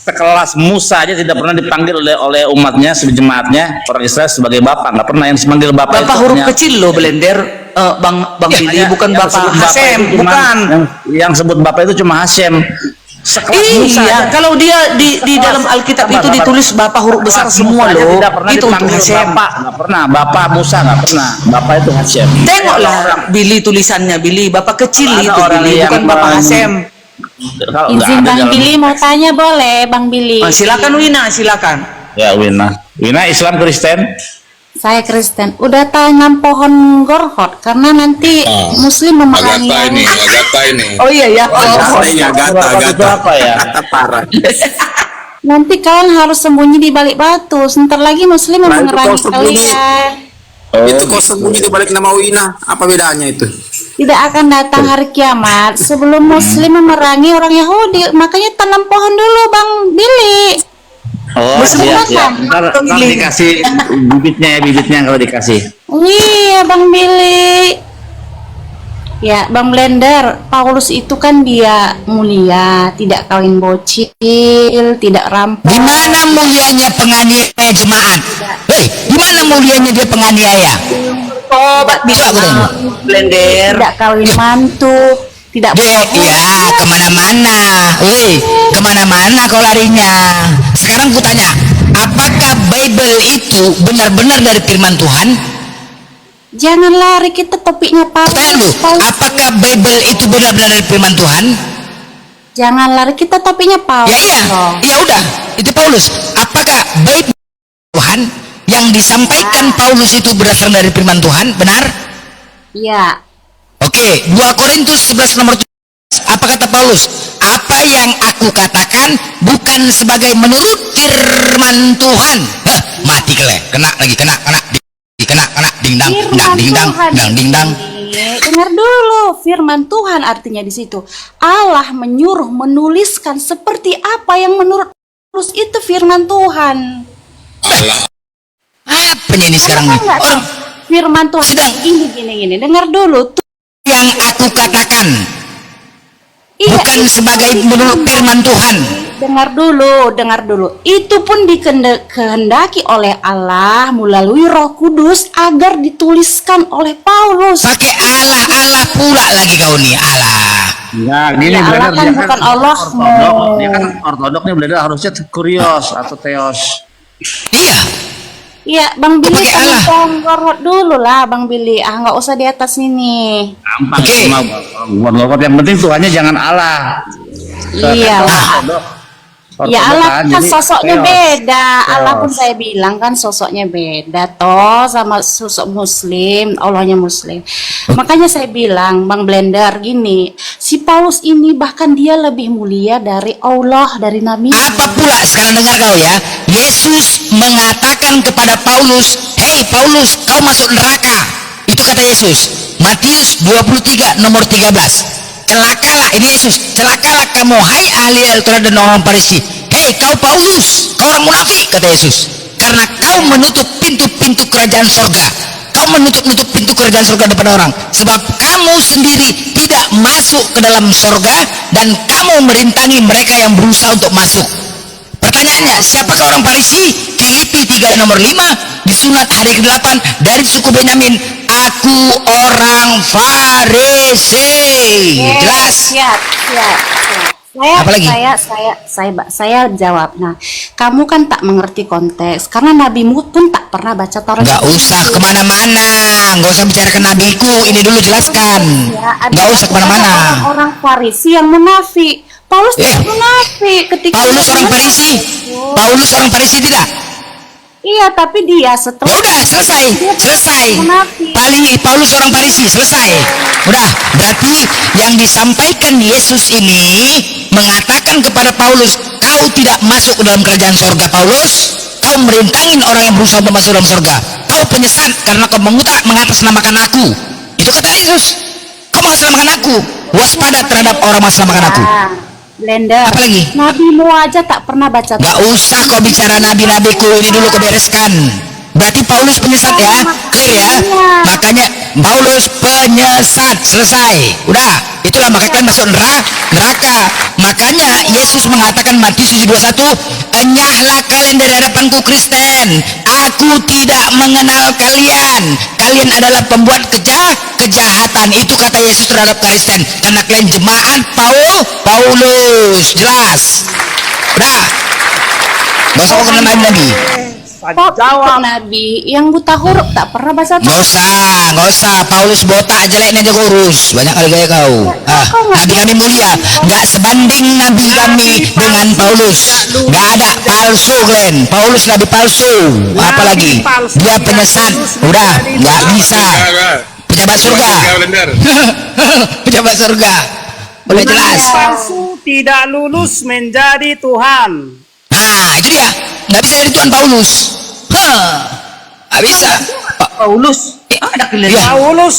Sekelas Musa aja tidak pernah dipanggil oleh umatnya, jemaatnya orang Israel sebagai bapak. Nggak pernah yang dipanggil bapak. Bapak huruf kecil loh, Blender. Bang Billy, bukan Bapak Hasem, bukan. Yang sebut bapak itu cuma Hasem. Iya, kalau dia di dalam Alkitab itu ditulis Bapak huruf besar semua loh. Itu untuk Hasem. Nggak pernah. Bapak Musa nggak pernah. Bapak itu Hasem. Tengoklah Billy tulisannya, Billy. Bapak kecil itu, Billy, bukan Bapak Hasem. Izin Bang Billy mau tanya boleh, Bang Billy? Silakan Wina, silakan. Ya Wina Islam Kristen. Saya Kristen. Udah tanam pohon gorhot karena nanti Muslim memerangi. Agatha ini. Oh iya ya. Itu apa ya? Parah. Nanti kalian harus sembunyi di balik batu. Sebentar lagi Muslim Nah, itu memerangi kau sembunyi. kalian. Itu kau sembunyi di balik nama Wina. Apa bedanya itu? Tidak akan datang hari kiamat sebelum Muslim memerangi orang Yahudi. Makanya tanam pohon dulu, Bang Billy. Oh, siap. Ntar dikasih bibitnya kalau dikasih. Iya, Bang Billy. Ya, Bang Blender, Paulus itu kan dia mulia, tidak kawin bocil, tidak rampok. Di mana mulianya penganiaya jemaat? Di mana mulianya dia penganiaya? Tobat bisa Blender. Tidak kawin mantu, tidak Ya, kemana-mana. Kemana-mana kau larinya. Sekarang ku tanya, apakah Bible itu benar-benar dari firman Tuhan? Jangan lari, kita topiknya Tanya lu, apakah Bible itu benar-benar dari firman Tuhan? Jangan lari, kita topiknya Paulus. Ya udah, itu Paulus. Apakah Bible Tuhan yang disampaikan Paulus itu berdasarkan dari firman Tuhan? Benar? Iya. Oke, 2 Korintus 11 nomor 17. Apa kata Paulus? Apa yang aku katakan bukan sebagai menurut firman Tuhan. Mati kena dingdang, dingdang. Dengar dulu, firman Tuhan artinya di situ. Allah menyuruh menuliskan seperti apa yang menurut Paulus itu firman Tuhan. Apa ini sekarang nih? Orang firman Tuhan gini. Dengar dulu. Yang aku katakan bukan sebagai menurut firman Tuhan. Dengar dulu. Itu pun dikehendaki oleh Allah melalui Roh Kudus agar dituliskan oleh Paulus. Pakai Allah pula lagi kau nih, Allah. Nah, gini Ya, Allah kan bukan Allah. Dia kan ortodok nih, Blender harusnya kurios atau teos. Iya, Bang Billy Pakai Allah. gorhot dulu lah, Bang Billy. Nggak usah di atas ini. Gampang cuma buat yang penting Tuhannya jangan Allah. Iya lah. Ya Allah kan sosoknya beda. Allah pun Chaos. saya bilang kan sosoknya beda toh sama sosok Muslim, Allahnya Muslim. Makanya saya bilang Bang Blender gini, si Paulus ini bahkan dia lebih mulia dari Allah, dari Nabi. Apa pula sekarang dengar kau ya, Yesus mengatakan kepada Paulus, hei Paulus, kau masuk neraka. Itu kata Yesus, Matius 23 nomor 13. Celakalah, ini Yesus, celakalah kamu hai ahli Taurat dan orang Farisi. Hei kau Paulus, kau orang munafik, kata Yesus, karena kau menutup pintu-pintu kerajaan sorga. Kau menutup pintu kerajaan sorga depan orang, sebab kamu sendiri tidak masuk ke dalam sorga dan kamu merintangi mereka yang berusaha untuk masuk. Pertanyaannya, siapakah orang Farisi? Filipi 3 nomor 5, disunat hari ke-8 dari suku Benyamin. Aku orang Farisi. Jelas? Siap. Apalagi? Saya jawab. Nah, kamu kan tak mengerti konteks karena nabimu pun tak pernah baca Taurat. Nggak usah kemana-mana, nggak usah bicarakan nabiku. Ini dulu jelaskan. Nggak usah kemana-mana. Orang Farisi yang munafik. Paulus tidak munafik ketika Paulus orang Farisi. Paulus orang Farisi tidak? Iya, tapi dia setelah Udah selesai. munafik. Paulus orang Farisi, selesai. Udah, berarti yang disampaikan Yesus ini mengatakan kepada Paulus, kau tidak masuk ke dalam kerajaan sorga Paulus. Kau merintangin orang yang berusaha untuk masuk dalam sorga. Kau penyesat karena kau mengatasnamakan aku. Itu kata Yesus. Kau mengatasnamakan aku. Waspada terhadap orang mengatasnamakan aku. Blender. Apalagi? Nabimu aja tak pernah baca. Gak usah kau bicara nabi-nabiku, ini dulu kau bereskan. Berarti Paulus penyesat ya, clear ya. Makanya Paulus penyesat, selesai. Udah, itulah makanya kalian masuk neraka. Makanya Yesus mengatakan Matius 7:21, enyahlah kalian dari hadapanku Kristen. Aku tidak mengenal kalian. Kalian adalah pembuat kejahatan. Itu kata Yesus terhadap Kristen. Karena kalian jemaat Paulus. Jelas. Udah. Gak usah kau kenal nabi. Jawab. Nabi yang buta huruf tak pernah baca Nggak usah. Paulus botak jeleknya aja kurus. Banyak kali gaya kau. Nabi kami mulia, nggak sebanding nabi kami dengan Paulus. Nggak ada palsu, Glenn. Paulus nabi palsu. Apalagi dia penyesat. Udah, nggak bisa. Pejabat surga. Pejabat surga. Boleh jelas. Palsu tidak lulus menjadi Tuhan. Nah, itu dia. Nggak bisa jadi Tuhan Paulus. Nggak bisa. Paulus ada kelihatan. Paulus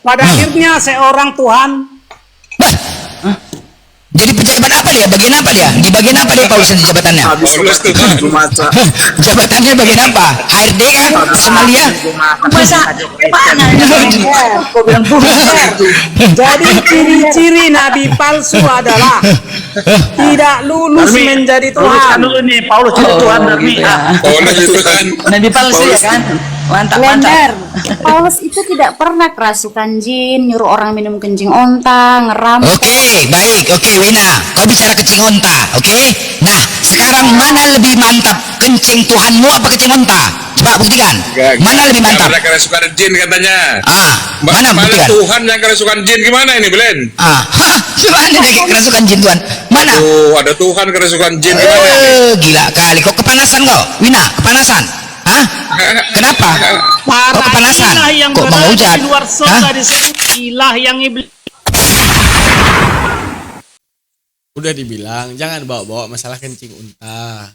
pada akhirnya seorang Tuhan. Jadi pejabat apa dia? Bagian apa dia? Di bagian apa dia Paulus di jabatannya? Paulus tuh kan. Jabatannya bagian apa? HRD kah? Somalia? Masa mana kau bilang Jadi ciri-ciri nabi palsu adalah tidak lulus menjadi Luruskan Tuhan. dulu nih, Paulus jadi Tuhan berarti. Paulus itu kan. Nabi palsu ya kan? Mantap. Blender. Paulus itu tidak pernah kerasukan jin, nyuruh orang minum kencing onta, ngerampok. Oke, baik. Oke, Wina. Kau bicara kencing onta. Oke? Nah, sekarang mana lebih mantap? Kencing Tuhanmu apa kencing onta? Coba buktikan. Mana lebih mantap? Ada kerasukan jin katanya. Mana Paling buktikan? Tuhan yang kerasukan jin gimana ini, Blen? Gimana nih kerasukan jin Tuhan? Mana? Tuh, ada Tuhan kerasukan jin gimana ini? Gila kali. Kok kepanasan kau? Wina, kepanasan? Kenapa? Para Kok kepanasan? ilah yang Kok berada menghujat? di luar surga disebut ilah yang iblis. Udah dibilang jangan bawa-bawa masalah kencing unta.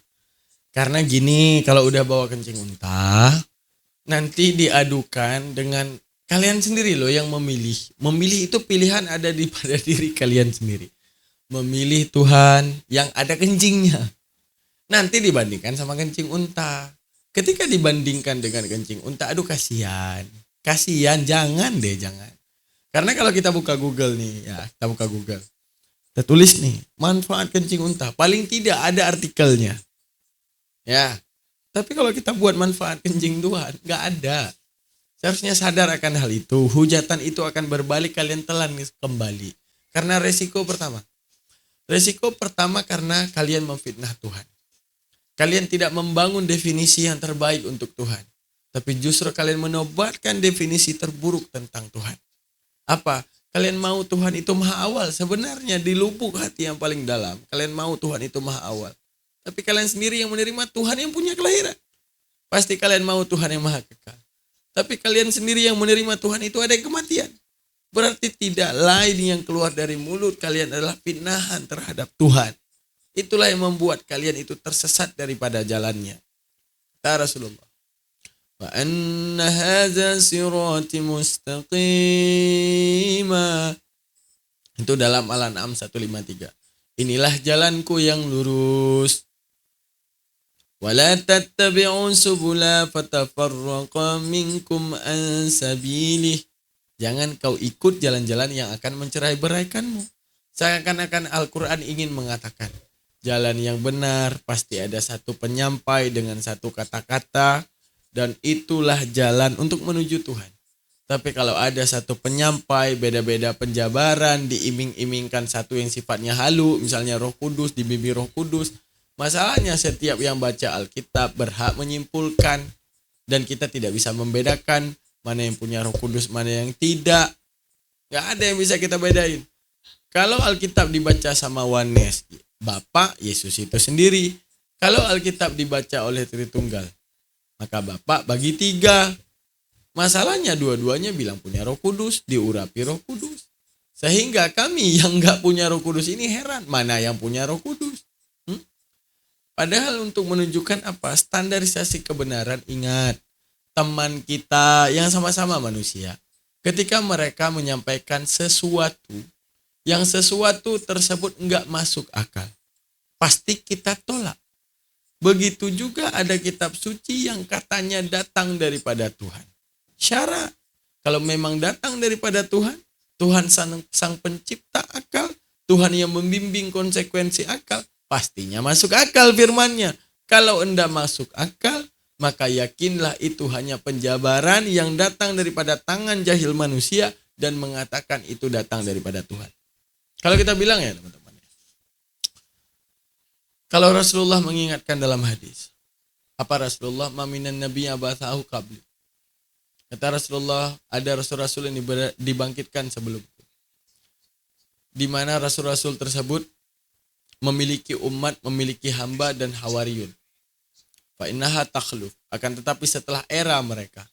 Karena gini, kalau udah bawa kencing unta, nanti diadukan dengan kalian sendiri loh yang memilih. Memilih itu pilihan ada di pada diri kalian sendiri. Memilih Tuhan yang ada kencingnya. Nanti dibandingkan sama kencing unta. Ketika dibandingkan dengan kencing unta, aduh kasihan. Kasihan, jangan deh, jangan. Karena kalau kita buka Google nih, ya, kita buka Google. Kita tulis nih, manfaat kencing unta. Paling tidak ada artikelnya. Ya. Tapi kalau kita buat manfaat kencing Tuhan, nggak ada. Seharusnya sadar akan hal itu. Hujatan itu akan berbalik, kalian telan kembali. Karena resiko pertama. Resiko pertama karena kalian memfitnah Tuhan. Kalian tidak membangun definisi yang terbaik untuk Tuhan. Tapi justru kalian menobatkan definisi terburuk tentang Tuhan. Apa? Kalian mau Tuhan itu maha awal. Sebenarnya di lubuk hati yang paling dalam, kalian mau Tuhan itu maha awal. Tapi kalian sendiri yang menerima Tuhan yang punya kelahiran. Pasti kalian mau Tuhan yang maha kekal. Tapi kalian sendiri yang menerima Tuhan itu ada yang kematian. Berarti tidak lain yang keluar dari mulut kalian adalah fitnahan terhadap Tuhan. Itulah yang membuat kalian itu tersesat daripada jalannya. Kata Rasulullah. Wa anna hadza sirati mustaqima. Itu dalam Al-An'am 153. Inilah jalanku yang lurus. Wa la tattabi'u subula fatafarraqa minkum an sabilih. Jangan kau ikut jalan-jalan yang akan mencerai-beraikanmu. Seakan-akan Al-Quran ingin mengatakan, jalan yang benar pasti ada satu penyampai dengan satu kata-kata, dan itulah jalan untuk menuju Tuhan. Tapi kalau ada satu penyampai, beda-beda penjabaran, diiming-imingkan satu yang sifatnya halu, misalnya Roh Kudus, dibimbing Roh Kudus. Masalahnya setiap yang baca Alkitab berhak menyimpulkan, dan kita tidak bisa membedakan mana yang punya Roh Kudus, mana yang tidak. Gak ada yang bisa kita bedain. Kalau Alkitab dibaca sama Oneness, Bapa Yesus itu sendiri. Kalau Alkitab dibaca oleh Tritunggal, maka Bapa bagi 3. Masalahnya dua-duanya bilang punya Roh Kudus, diurapi Roh Kudus. Sehingga kami yang gak punya Roh Kudus ini heran, mana yang punya Roh Kudus. Padahal untuk menunjukkan apa? Standarisasi kebenaran, ingat. Teman kita yang sama-sama manusia, ketika mereka menyampaikan sesuatu, yang sesuatu tersebut enggak masuk akal, pasti kita tolak. Begitu juga ada kitab suci yang katanya datang daripada Tuhan. Syarat, kalau memang datang daripada Tuhan, Tuhan sang pencipta akal, Tuhan yang membimbing konsekuensi akal, pastinya masuk akal firman-Nya. Kalau enggak masuk akal, maka yakinlah itu hanya penjabaran yang datang daripada tangan jahil manusia dan mengatakan itu datang daripada Tuhan. Kalau kita bilang ya teman-teman, kalau Rasulullah mengingatkan dalam hadis, Apa Rasulullah? Maminan nabiyya ba'athahu qabli. Kata Rasulullah, ada rasul-rasul yang dibangkitkan sebelumku. Di mana rasul-rasul tersebut memiliki umat, memiliki hamba dan hawariyun. Fa innaha takhluf. Akan tetapi setelah era mereka.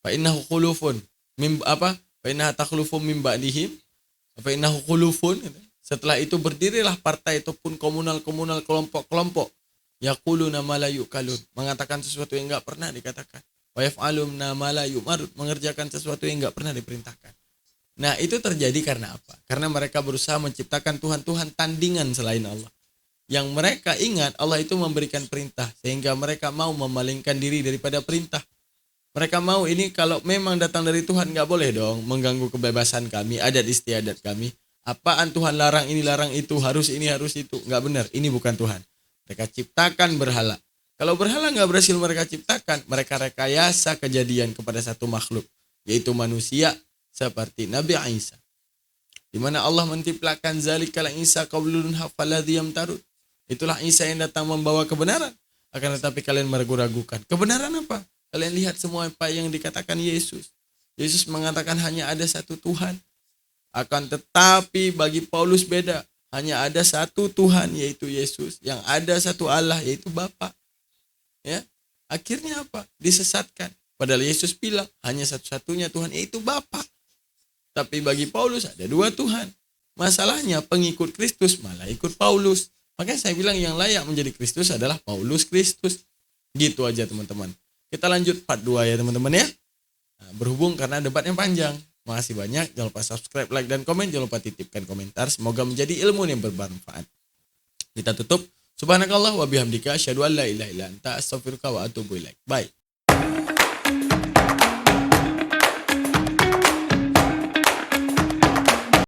Fa innahu khulufun. Fa innaha takhlufun min ba'dihim. Fa innahu khulufun. Setelah itu berdirilah partai ataupun komunal-komunal, kelompok-kelompok. Yaquluna ma la yuqalun. Mengatakan sesuatu yang enggak pernah dikatakan. Wa yaf'aluna ma la yu'marun. Mengerjakan sesuatu yang enggak pernah diperintahkan. Nah, itu terjadi karena apa? Karena mereka berusaha menciptakan Tuhan-Tuhan tandingan selain Allah. Yang mereka ingat Allah itu memberikan perintah sehingga mereka mau memalingkan diri daripada perintah. Mereka mau ini kalau memang datang dari Tuhan nggak boleh dong mengganggu kebebasan kami, adat istiadat kami. Apaan Tuhan larang ini larang itu, harus ini harus itu. Nggak benar, ini bukan Tuhan. Mereka ciptakan berhala. Kalau berhala nggak berhasil mereka ciptakan, mereka rekayasa kejadian kepada satu makhluk, yaitu manusia seperti Nabi Isa. Di mana Allah mentiplakan zalikal Isa qaulun hafaladhi yamtarud. Itulah Isa yang datang membawa kebenaran. Akan tetapi kalian meragu-ragukan. Kebenaran apa? Kalian lihat semua apa yang dikatakan Yesus. Yesus mengatakan hanya ada satu Tuhan. Akan tetapi bagi Paulus beda. Hanya ada satu Tuhan yaitu Yesus. Yang ada satu Allah yaitu Bapa. Ya. Akhirnya apa? Disesatkan. Padahal Yesus bilang hanya satu-satunya Tuhan yaitu Bapa. Tapi bagi Paulus ada dua Tuhan. Masalahnya pengikut Kristus malah ikut Paulus. Makanya saya bilang yang layak menjadi Kristus adalah Paulus Kristus. Gitu aja teman-teman. Kita lanjut part 2 ya teman-teman ya. Nah, berhubung karena debatnya panjang. Makasih banyak. Jangan lupa subscribe, like, dan komen. Jangan lupa titipkan komentar. Semoga menjadi ilmu yang bermanfaat. Kita tutup. Subhanakallah wa bihamdika. Asyhadu an la ilaha illa anta astaghfiruka wa atubu ilaik. Bye.